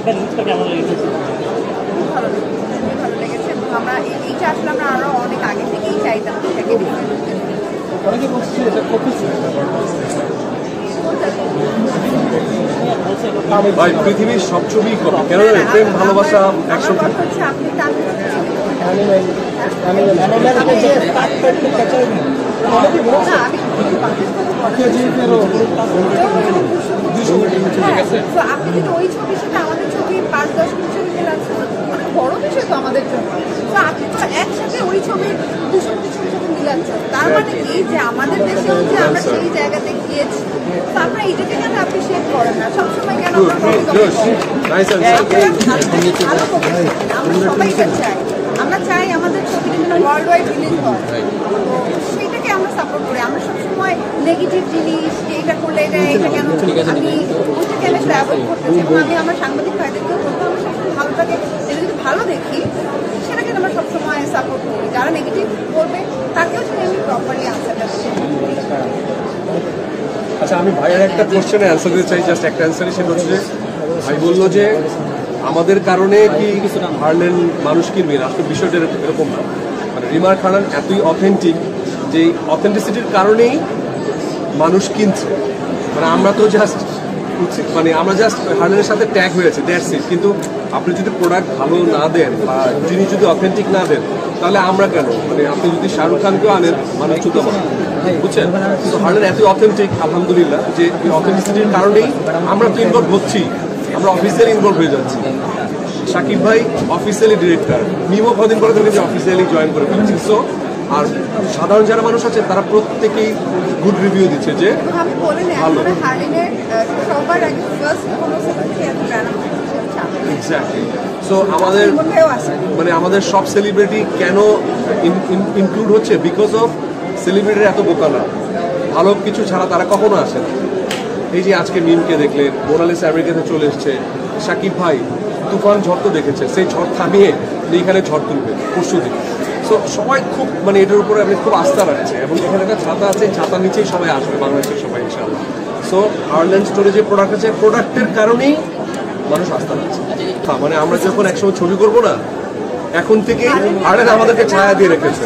কেমন লেগেছে? ভালো লেগেছে এবং আমরা এইটা আসলে আমরা আরো অনেক আগে থেকেই চাইতাম এটাকে অনেকে বলছে এটা কপি ভাই পৃথিবীর সব ছবি কপি কেন প্রেম ভালোবাসা একসাথে আপনি আপনি যদি ওই ছবির সাথে আমাদের ছবি 5-10 বছর আছে অনেক বড় বিষয় তো আমাদের জন্য। তো আপনি তো একসাথে ওই ছবির 200 ছবির সাথে মিলাচ্ছেন, তার মানে কি যে আমাদের দেশেও যে আমরা সেই জায়গাতে গিয়েছি। তো আপনারা এটাকে কেন অ্যাপ্রিসিয়েট করেন না সবসময়? কেন আমরা সবাই এটা চাই, আমরা চাই আমাদের ছবিটা যেন ওয়ার্ল্ড ওয়াইড রিলিজ হয়। তো সেইটাকে আমরা সাপোর্ট করি। আমরা সবসময় নেগেটিভ জিনিস এটা করলে এটা কেন আমি ওইটাকে আমি অ্যাভয়েড করতেছি এবং আমি আমার সাংবাদিক ভাইদেরকেও বলবো আমরা সবসময় ভালোটাকে যেটা যদি ভালো দেখি সেটাকে আমরা সবসময় সাপোর্ট করি। যারা নেগেটিভ বলবে তাকেও যদি আমি প্রপারলি আনসারটা দিই। আচ্ছা আমি ভাইয়ের একটা কোশ্চেনে অ্যান্সার দিতে চাই, জাস্ট একটা অ্যান্সারই। সেটা হচ্ছে যে ভাই বললো যে আমাদের কারণে কি হারলেন মানুষ কিনবে, আসলে বিষয়টা এরকম না। মানে রিমার খান এতই অথেন্টিক যে অথেন্টিসিটির কারণেই মানুষ কিনছে। মানে আমরা তো জাস্ট মানে আমরা জাস্ট হারলেনের সাথে ট্যাগ হয়েছে দ্যাটস ইট। কিন্তু আপনি যদি প্রোডাক্ট ভালো না দেন বা জিনিস যদি অথেন্টিক না দেন তাহলে আমরা কেন? মানে আপনি যদি শাহরুখ খানকেও আনেন মানে চুতো বুঝছেন। তো হারলেন এতই অথেন্টিক আলহামদুলিল্লাহ যে এই অথেন্টিসিটির কারণেই আমরা তো ইনভলভ হচ্ছি, আমরা অফিসিয়ালি ইনভলভ হয়ে যাচ্ছি। শাকিব ভাই অফিসিয়ালি ডিরেক্টর, মিমো কদিন পরে থেকে যে অফিসিয়ালি জয়েন করে ফেলেছি। সো আর সাধারণ যারা মানুষ আছে তারা প্রত্যেকেই গুড রিভিউ দিচ্ছে যে ভালো। এক্স্যাক্টলি। সো আমাদের মানে আমাদের সব সেলিব্রিটি কেন ইনক্লুড হচ্ছে? বিকজ অফ সেলিব্রিটির এত বোকা না, ভালো কিছু ছাড়া তারা কখনো আসে না। এই যে আজকে মিমকে দেখলেন, মোনালিসা আমেরিকাতে চলে এসছে, শাকিব ভাই তুফান ঝড় তো দেখেছে, সেই ঝড় থামিয়ে এইখানে ঝড় তুলবে পরশু দিন। সো সবাই খুব মানে এটার উপরে আমি খুব আস্থা রাখছে এবং এখানে একটা ছাতা আছে, ছাতার নিচেই সবাই আসবে বাংলাদেশের সবাই ইনশাআল্লাহ। সো হারল্যান্ড স্টোরে যে প্রোডাক্ট আছে প্রোডাক্টের কারণেই মানুষ আস্থা রাখছে। হ্যাঁ মানে আমরা যখন একসময় ছবি করবো না, এখন থেকেই হারল্যান্ড আমাদেরকে ছায়া দিয়ে রেখেছে।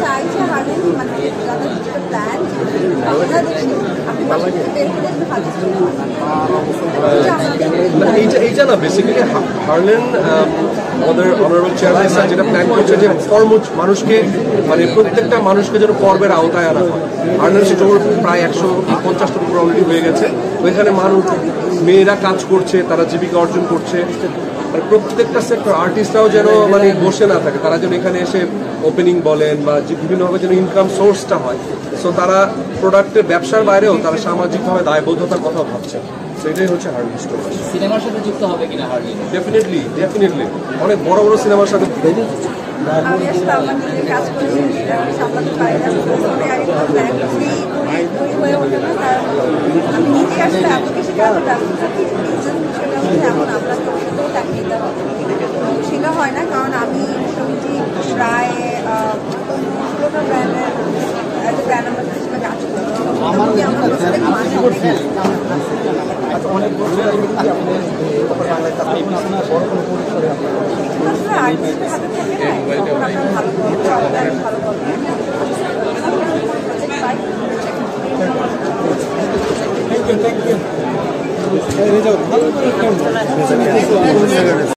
এইটা না বেসিক্যালি হারল্যান্ড আমাদের অনারেবল চেয়ারম্যান স্যার যেটা প্ল্যান করছে যে মানুষকে মানে প্রত্যেকটা মানুষকে যেন পর্বের আওতায় আনা হয়। হারল্যান্ড সেটা প্রায় 150টার উপর অলরেডি হয়ে গেছে। ওইখানে মানুষ মেয়েরা কাজ করছে, তারা জীবিকা অর্জন করছে। আর প্রত্যেকটা সেক্টর আর্টিস্টরাও যেন মানে বসে না থাকে, তারা যেন এখানে এসে ওপেনিং বলেন বা বিভিন্নভাবে যেন ইনকাম সোর্সটা হয়। সো তারা প্রোডাক্টের ব্যবসার বাইরেও তারা সামাজিকভাবে দায়বদ্ধতার কথা ভাবছে। সেটাই হচ্ছে হারল্যান্ড স্টোর। সিনেমার সাথে যুক্ত হবে কিনা হারল্যান্ড? ডেফিনেটলি অনেক বড় বড় সিনেমার সাথে। আমি আসলে আমার নিজের কাজ করেছি সামলাতে পারি না, হয়ে ওঠে না। কারণ আমি নিজে আসলে এত কিছু কাজে ব্যস্ত থাকি, সেটা হচ্ছে এখন আপনাকে ওষুধেও টাকা দিতে হবে, সেটা হয় না। কারণ আমি মোটামুটি প্রায় 16টা ব্র্যান্ডের ব্র্যান্ড আমাদের হিসেবে কাজ করি। অনেক বছর ভালো